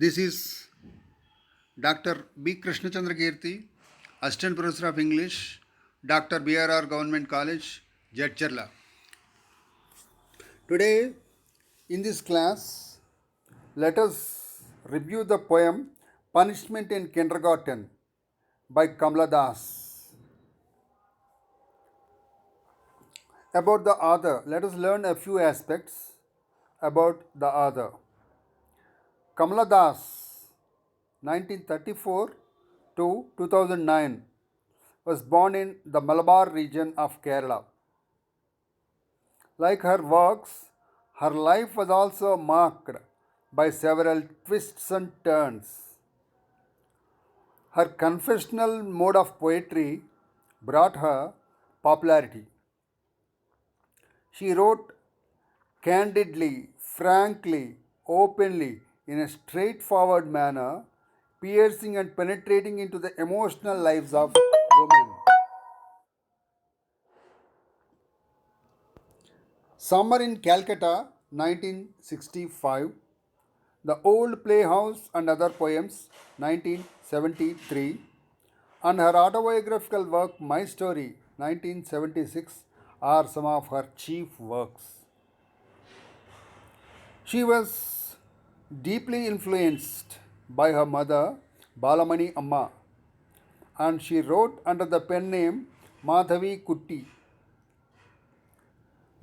This is Dr. B. Krishnachandra Kirti, Assistant Professor of English, Dr. BRR Government College, Jadcherla. Today, in this class, let us review the poem Punishment in Kindergarten by Kamala Das. About the author, let us learn a few aspects about the author. Kamala Das, 1934 to 2009, was born in the Malabar region of Kerala. Like her works, her life was also marked by several twists and turns. Her confessional mode of poetry brought her popularity. She wrote candidly, frankly, openly, in a straightforward manner, piercing and penetrating into the emotional lives of women. Summer in Calcutta, 1965. The Old Playhouse and Other Poems, 1973. And her autobiographical work, My Story, 1976, are some of her chief works. She was deeply influenced by her mother, Balamani Amma, and she wrote under the pen name Madhavi Kutti,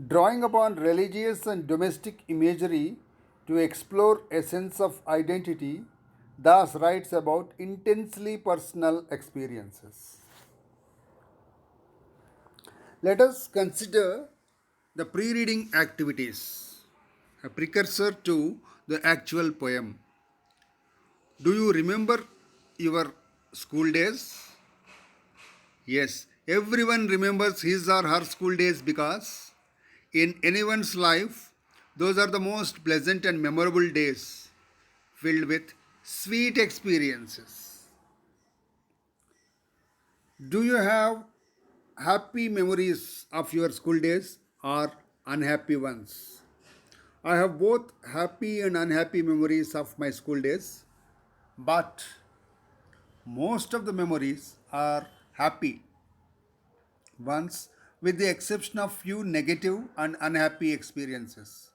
drawing upon religious and domestic imagery to explore a sense of identity. Das writes about intensely personal experiences. Let us consider the pre reading activities, a precursor to the actual poem. Do you remember your school days? Yes, everyone remembers his or her school days because in anyone's life, those are the most pleasant and memorable days filled with sweet experiences. Do you have happy memories of your school days or unhappy ones? I have both happy and unhappy memories of my school days, but most of the memories are happy ones with the exception of few negative and unhappy experiences.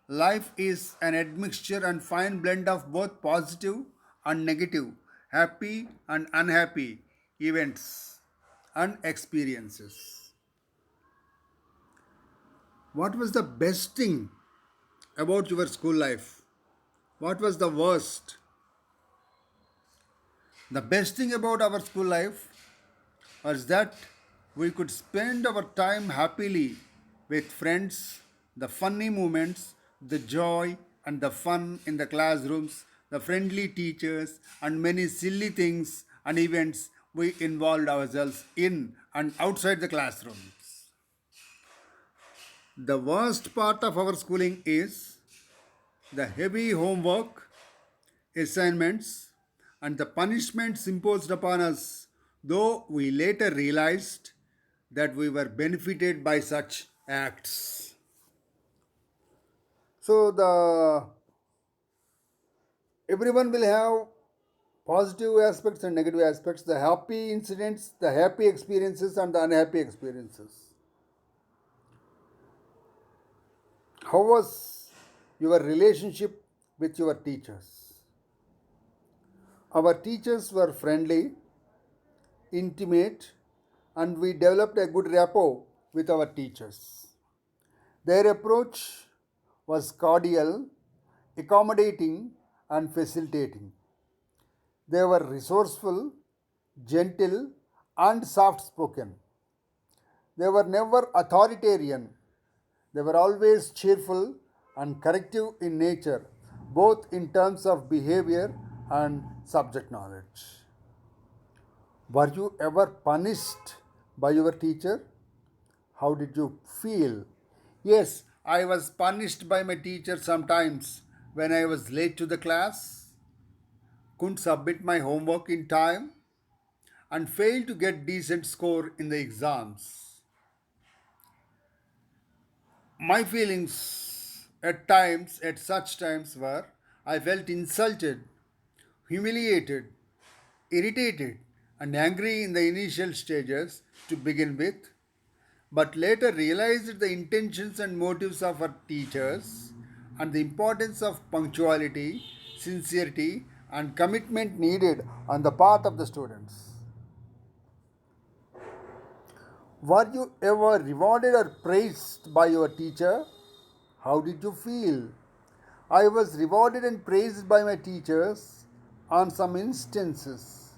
Life is an admixture and fine blend of both positive and negative, happy and unhappy events and experiences. What was the best thing about your school life? What was the worst? The best thing about our school life was that we could spend our time happily with friends, the funny moments, the joy and the fun in the classrooms, the friendly teachers, and many silly things and events we involved ourselves in and outside the classrooms. The worst part of our schooling is the heavy homework, assignments, and the punishments imposed upon us, though we later realized that we were benefited by such acts. So the everyone will have positive aspects and negative aspects, the happy incidents, the happy experiences, and the unhappy experiences. How was your relationship with your teachers? Our teachers were friendly, intimate, and we developed a good rapport with our teachers. Their approach was cordial, accommodating, and facilitating. They were resourceful, gentle, and soft spoken. They were never authoritarian. They were always cheerful and corrective in nature, both in terms of behavior and subject knowledge. Were you ever punished by your teacher? How did you feel? Yes, I was punished by my teacher sometimes when I was late to the class, couldn't submit my homework in time, and failed to get decent score in the exams. My feelings at such times were I felt insulted, humiliated, irritated, and angry in the initial stages to begin with, but later realized the intentions and motives of our teachers and the importance of punctuality, sincerity, and commitment needed on the part of the students. Were you ever rewarded or praised by your teacher? How did you feel? I was rewarded and praised by my teachers on some instances.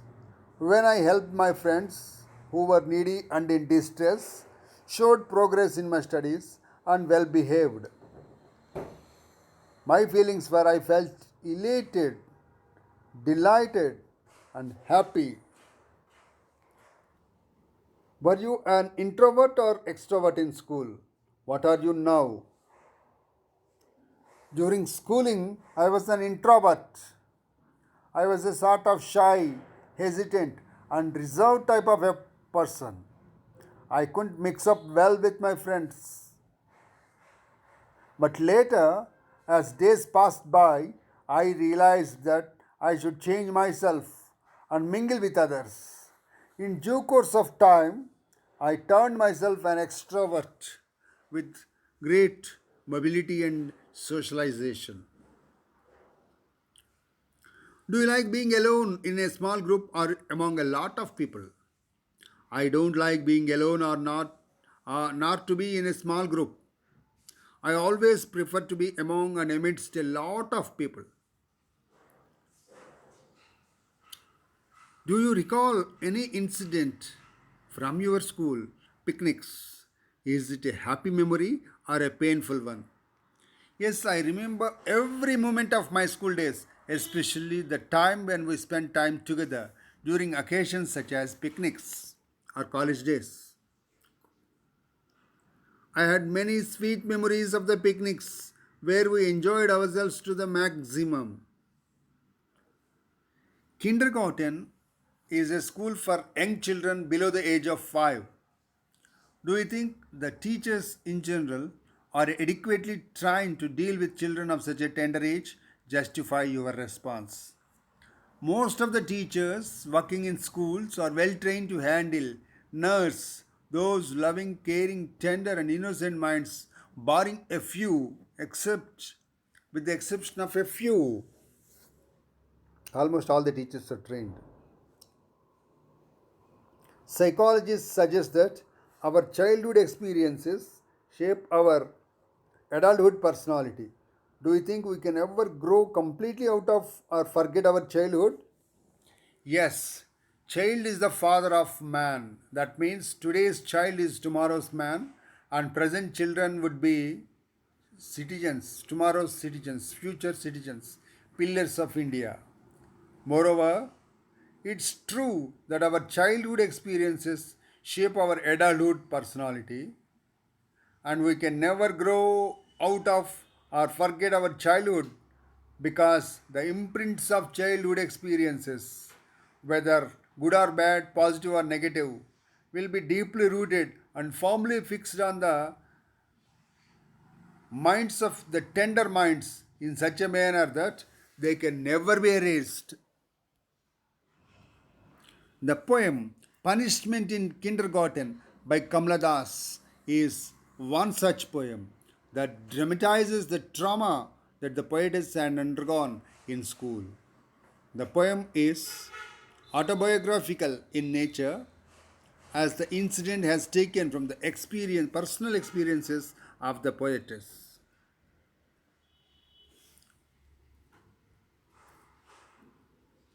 When I helped my friends who were needy and in distress, showed progress in my studies, and well behaved. My feelings were I felt elated, delighted, and happy. Were you an introvert or extrovert in school? What are you now? During schooling, I was an introvert. I was a sort of shy, hesitant, and reserved type of a person. I couldn't mix up well with my friends. But later, as days passed by, I realized that I should change myself and mingle with others. In due course of time, I turned myself an extrovert with great mobility and socialization. Do you like being alone in a small group or among a lot of people? I don't like being alone or not to be in a small group. I always prefer to be among and amidst a lot of people. Do you recall any incident from your school picnics? Is it a happy memory or a painful one? Yes, I remember every moment of my school days, especially the time when we spent time together during occasions such as picnics or college days. I had many sweet memories of the picnics where we enjoyed ourselves to the maximum. Kindergarten is a school for young children below the age of 5. Do you think the teachers in general are adequately trained to deal with children of such a tender age? Justify your response. Most of the teachers working in schools are well trained to handle, nurse those loving, caring, tender, and innocent minds, barring a few, except with the exception of a few. Almost all the teachers are trained. Psychologists suggest that our childhood experiences shape our adulthood personality. Do you think we can ever grow completely out of or forget our childhood? Yes, child is the father of man. That means today's child is tomorrow's man, and present children would be citizens, tomorrow's citizens, future citizens, pillars of India. Moreover, it's true that our childhood experiences shape our adulthood personality, and we can never grow out of or forget our childhood because the imprints of childhood experiences, whether good or bad, positive or negative, will be deeply rooted and firmly fixed on the minds of the tender minds in such a manner that they can never be erased. The poem Punishment in Kindergarten by Kamala Das is one such poem that dramatizes the trauma that the poetess had undergone in school. The poem is autobiographical in nature as the incident has taken from the personal experiences of the poetess.